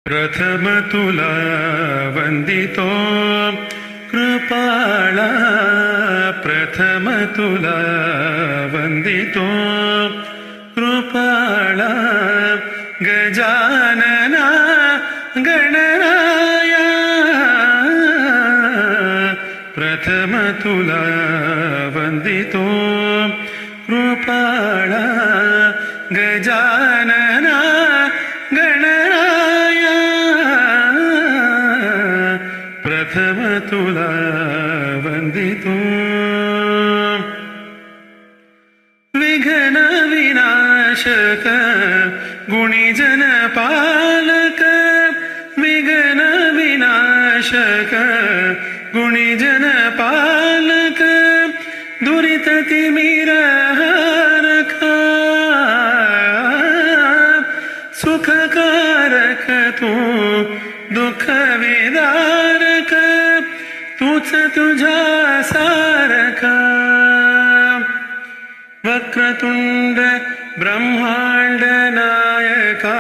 प्रथम तुला वंदितो कृपाळा, प्रथम तुला वंदितो कृपाळा, गजानना गणराया, प्रथम तुला वंदितो कृपाळा, गजानना गणराया, प्रथम तुला वंदितो विघ्न विनाशक गुणीजन पालक, विघ्न विनाशक गुणीजन पालक, दुरित तिमिरहारक, सुखकारक तू दुःख विदारक, तूच तुझा सारका, वक्रतुंड ब्रह्मांड नायका,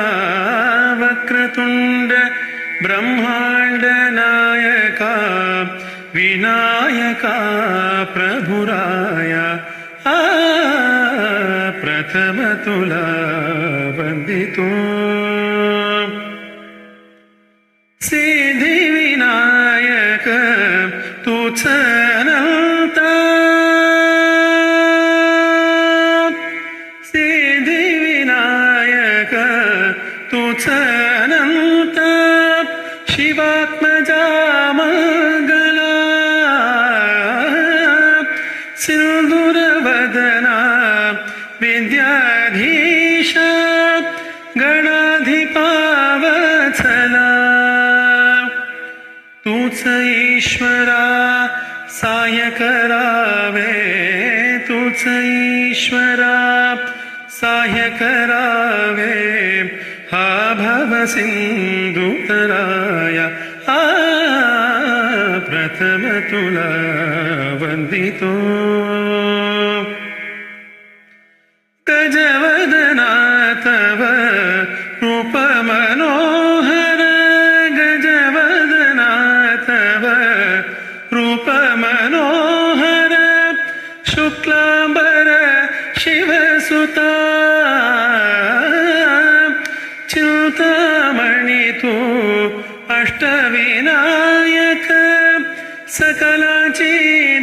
वक्रतुंड ब्रह्मांड नायका, विनायका प्रभुराया, प्रथम तुला वंदितो सिद्धि विनायक तूच अनंता, सिद्धि विनायक तूच अनंता, शिवात्मजा मंगला, सिंदूरवदना विद्याधीश, गणाधिपा वत्सला, तूच ईश्वरा साय करावे, तूच ईश्वरा साय करावे, हा भव सिंधुतराया, प्रथम तुला वंदितो गजवदना तव रूप मनोहर, गजवदना तव रूप मनोहर, शुक्लांबर शिवसुता, चिंतामणि तू अष्टविनायक, सकलाची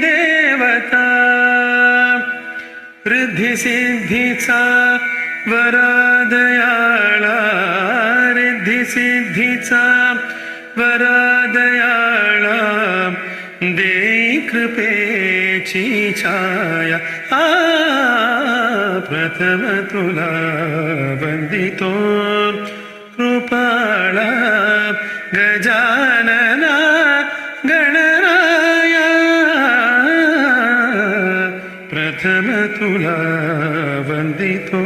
देवता, रिद्धी सिद्धीचा वरदयाळा, रिद्धी सिद्धीचा वरदयाळा, देई कृपेची छाया, प्रथम तुला वंदितो कृपाळा, गजानना गणराया, प्रथम तुला वंदितो।